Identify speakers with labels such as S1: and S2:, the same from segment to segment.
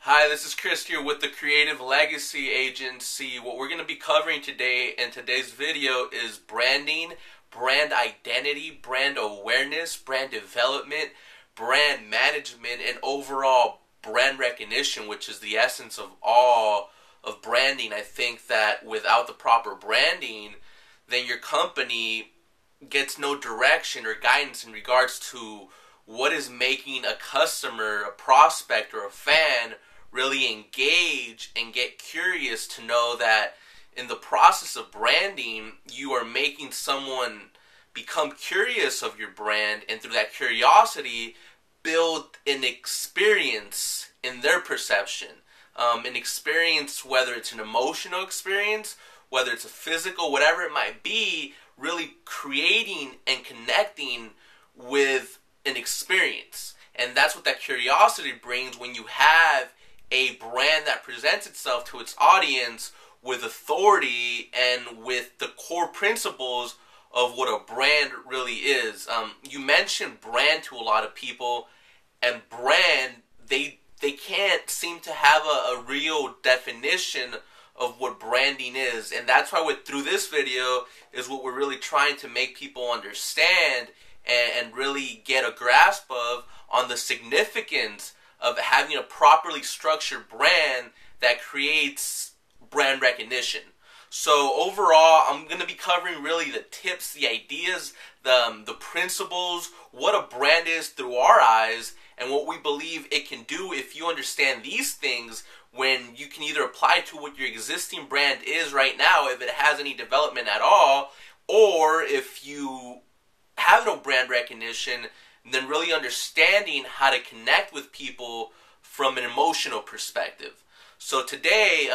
S1: Hi, this is Chris here with the Creative Legacy Agency. What we're going to be covering today in today's video is branding, brand identity, brand awareness, brand development, brand management, and overall brand recognition, which is the essence of all of branding. I think that without the proper branding, then your company gets no direction or guidance in regards to what is making a customer, a prospect, or a fan really engage and get curious to know that in the process of branding, you are making someone become curious of your brand, and through that curiosity, build an experience in their perception. An experience, whether it's an emotional experience, whether it's a physical, whatever it might be, really creating and connecting with an experience. And that's what that curiosity brings when you have a brand that presents itself to its audience with authority and with the core principles of what a brand really is. You mentioned brand to a lot of people, and brand, they can't seem to have a real definition of what branding is. And that's why through this video is what we're really trying to make people understand and really get a grasp of on the significance of having a properly structured brand that creates brand recognition. So overall, I'm going to be covering really the tips, the ideas, the principles, what a brand is through our eyes, and what we believe it can do if you understand these things, when you can either apply to what your existing brand is right now, if it has any development at all, or if you have no brand recognition, then really understanding how to connect with people from an emotional perspective. So today,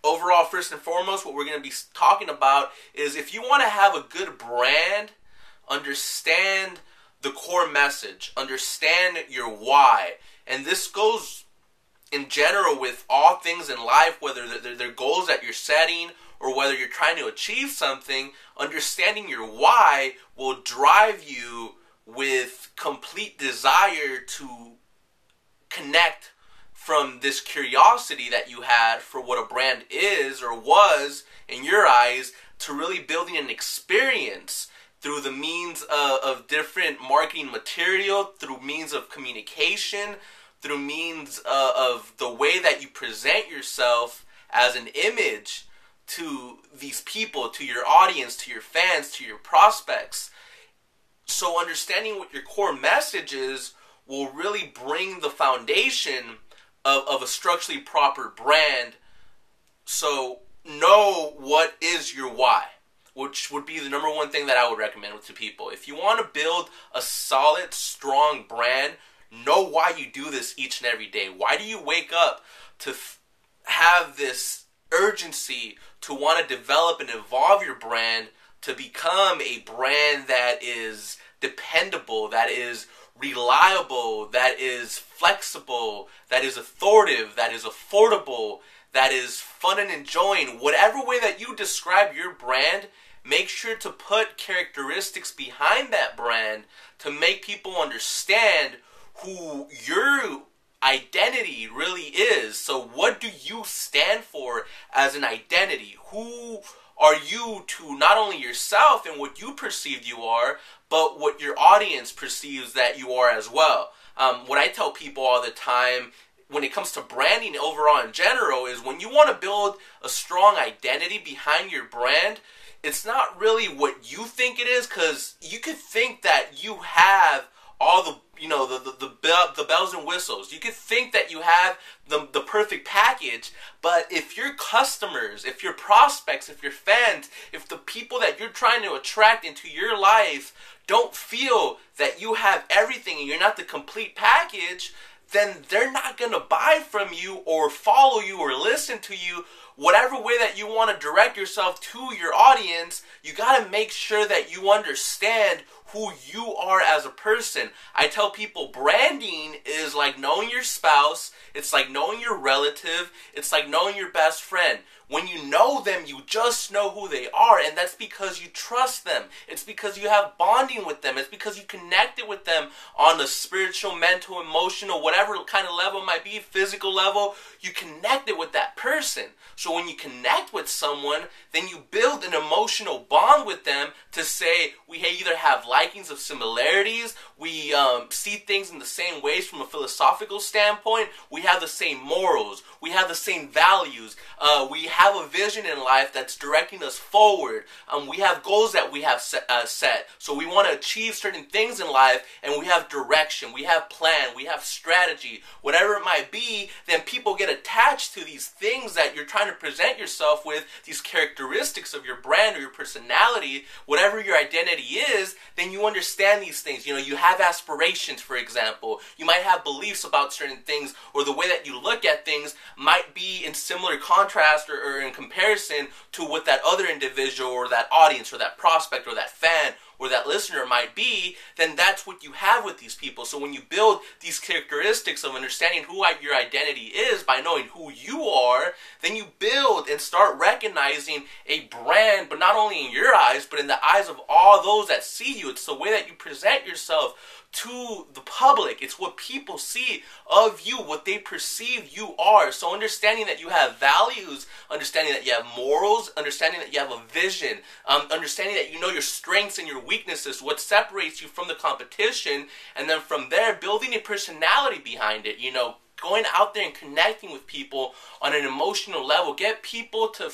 S1: overall, first and foremost, what we're going to be talking about is if you want to have a good brand, understand the core message, understand your why. And this goes in general with all things in life, whether they're goals that you're setting or whether you're trying to achieve something. Understanding your why will drive you with complete desire to connect from this curiosity that you had for what a brand is or was in your eyes, to really building an experience through the means of different marketing material, through means of communication, through means of the way that you present yourself as an image to these people, to your audience, to your fans, to your prospects. So understanding what your core message is will really bring the foundation of a structurally proper brand. So know what is your why, which would be the number one thing that I would recommend to people. If you want to build a solid, strong brand, know why you do this each and every day. Why do you wake up to have this urgency to want to develop and evolve your brand to become a brand that is dependable, that is reliable, that is flexible, that is authoritative, that is affordable, that is fun and enjoying? Whatever way that you describe your brand, make sure to put characteristics behind that brand to make people understand who your identity really is. So what do you stand for as an identity? Who are you to not only yourself and what you perceive you are, but what your audience perceives that you are as well? What I tell people all the time when it comes to branding overall in general is when you want to build a strong identity behind your brand, it's not really what you think it is, because you could think that you have all the the bells and whistles. You could think that you have the perfect package, but if your customers, if your prospects, if your fans, if the people that you're trying to attract into your life don't feel that you have everything and you're not the complete package, then they're not going to buy from you or follow you or listen to you. Whatever way that you want to direct yourself to your audience, you got to make sure that you understand who you are as a person. I tell people branding is like knowing your spouse, it's like knowing your relative, it's like knowing your best friend. When you know them, you just know who they are, and that's because you trust them. It's because you have bonding with them. It's because you connected with them on a spiritual, mental, emotional, whatever kind of level it might be, physical level. You connected with that person. So when you connect with someone, then you build an emotional bond with them to say we either have likings of similarities, we see things in the same ways from a philosophical standpoint, we have the same morals, we have the same values, we have a vision in life that's directing us forward, we have goals that we have set. So we want to achieve certain things in life, and we have direction, we have plan, we have strategy, whatever it might be. Then people get attached to these things that you're trying to present yourself with, these characteristics of your brand or your personality, whatever your identity is. Then you understand these things. You know, you have aspirations, for example. You might have beliefs about certain things, or the way that you look at things might be in similar contrast or in comparison to what that other individual or that audience or that prospect or that fan or that listener might be. Then that's what you have with these people. So when you build these characteristics of understanding who your identity is by knowing who you are, then you build and start recognizing a brand, but not only in your eyes, but in the eyes of all those that see you. It's the way that you present yourself to the public. It's what people see of you, what they perceive you are. So understanding that you have values, understanding that you have morals, understanding that you have a vision, understanding that you know your strengths and your weaknesses, what separates you from the competition, and then from there building a personality behind it. You know, going out there and connecting with people on an emotional level. Get people to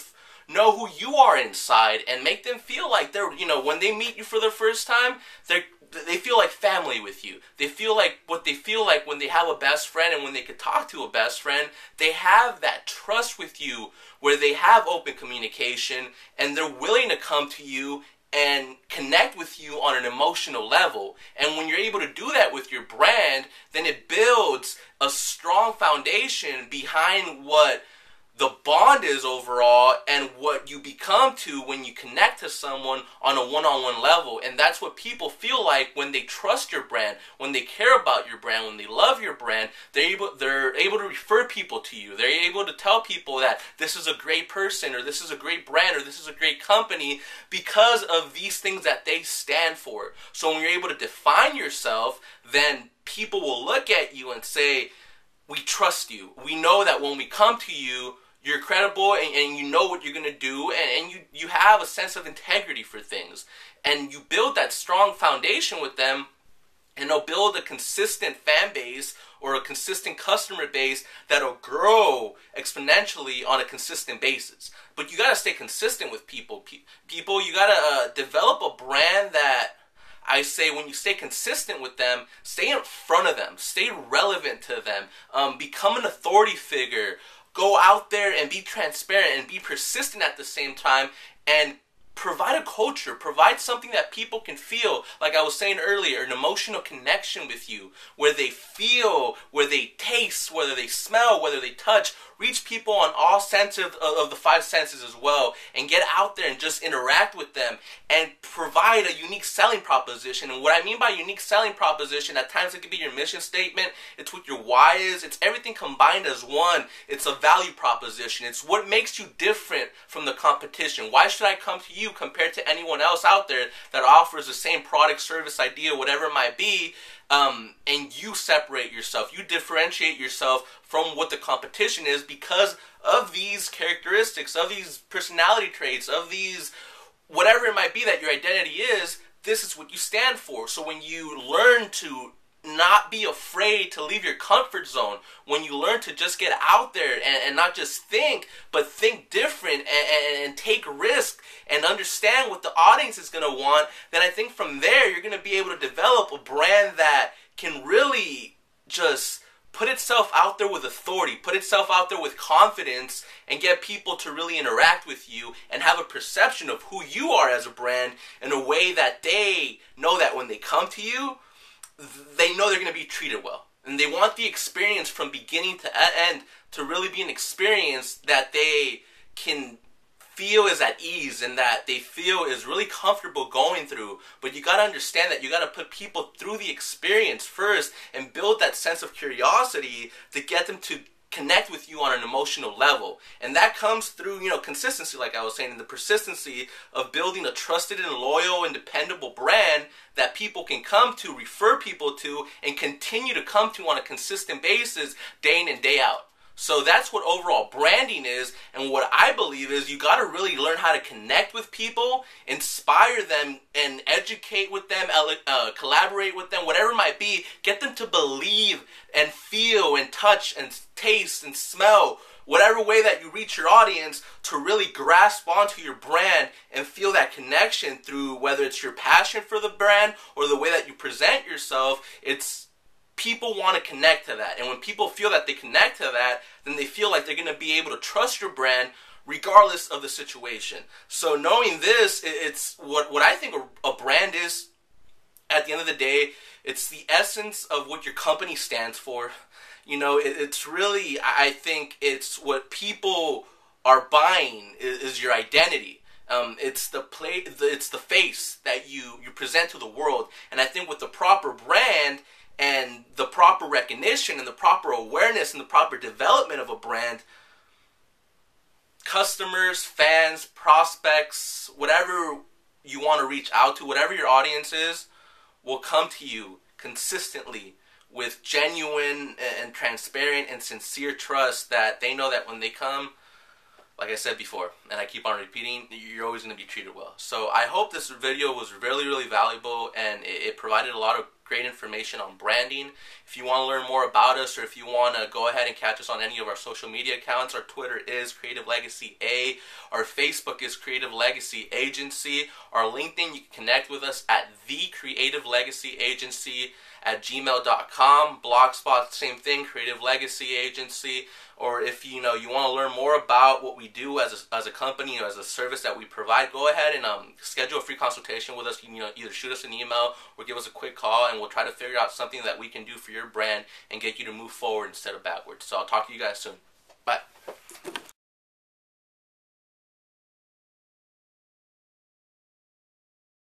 S1: know who you are inside and make them feel like they're, you know, when they meet you for the first time, they feel like family with you. They feel like what they feel like when they have a best friend, and when they could talk to a best friend, they have that trust with you where they have open communication and they're willing to come to you and connect with you on an emotional level. And when you're able to do that with your brand, then it builds a strong foundation behind what the bond is overall and what you become to when you connect to someone on a one-on-one level. And that's what people feel like when they trust your brand, when they care about your brand, when they love your brand. They're able to refer people to you. They're able to tell people that this is a great person, or this is a great brand, or this is a great company, because of these things that they stand for. So when you're able to define yourself, then people will look at you and say, we trust you. We know that when we come to you, you're credible, and you know what you're going to do, and you have a sense of integrity for things. And you build that strong foundation with them, and they'll build a consistent fan base or a consistent customer base that'll grow exponentially on a consistent basis. But you got to stay consistent with people. You got to develop a brand that, I say, when you stay consistent with them, stay in front of them, stay relevant to them, become an authority figure. Go out there and be transparent and be persistent at the same time, and provide a culture, provide something that people can feel, like I was saying earlier, an emotional connection with you, where they feel, where they taste, whether they smell, whether they touch. Reach people on all senses of the five senses as well, and get out there and just interact with them and provide a unique selling proposition. And what I mean by unique selling proposition, at times it could be your mission statement, it's what your why is, it's everything combined as one. It's a value proposition. It's what makes you different from the competition. Why should I come to you compared to anyone else out there that offers the same product, service, idea, whatever it might be? And you separate yourself, you differentiate yourself from what the competition is because of these characteristics, of these personality traits, of these whatever it might be that your identity is. This is what you stand for. So when you learn to not be afraid to leave your comfort zone, when you learn to just get out there and not just think, but think different and take risk and understand what the audience is going to want, then I think from there you're going to be able to develop a brand that can really just put itself out there with authority, put itself out there with confidence, and get people to really interact with you and have a perception of who you are as a brand in a way that they know that when they come to you, they know they're going to be treated well. And they want the experience from beginning to end to really be an experience that they can feel is at ease and that they feel is really comfortable going through. But you got to understand that you got to put people through the experience first and build that sense of curiosity to get them to connect with you on an emotional level. And that comes through, consistency, like I was saying, and the persistency of building a trusted and loyal and dependable brand that people can come to, refer people to, and continue to come to on a consistent basis day in and day out. So that's what overall branding is, and what I believe is you got to really learn how to connect with people, inspire them, and educate with them, collaborate with them, whatever it might be. Get them to believe and feel and touch and taste and smell, whatever way that you reach your audience, to really grasp onto your brand and feel that connection through whether it's your passion for the brand or the way that you present yourself. People want to connect to that. And when people feel that they connect to that, then they feel like they're going to be able to trust your brand regardless of the situation. So knowing this, it's what I think a brand is, at the end of the day, it's the essence of what your company stands for. It's really, I think it's what people are buying is your identity. It's the face that you present to the world. And I think with the proper brand and the proper recognition and the proper awareness and the proper development of a brand, customers, fans, prospects, whatever you want to reach out to, whatever your audience is, will come to you consistently with genuine and transparent and sincere trust that they know that when they come, like I said before, and I keep on repeating, you're always going to be treated well. So I hope this video was really, really valuable, and it provided a lot of great information on branding. If you want to learn more about us, or if you want to go ahead and catch us on any of our social media accounts, our Twitter is Creative Legacy A, our Facebook is Creative Legacy Agency, our LinkedIn, you can connect with us at The Creative Legacy Agency at gmail.com, Blogspot, same thing, Creative Legacy Agency. Or if you want to learn more about what we do as a company, as a service that we provide, go ahead and schedule a free consultation with us. You either shoot us an email or give us a quick call, and we'll try to figure out something that we can do for your brand and get you to move forward instead of backwards. So I'll talk to you guys soon. Bye.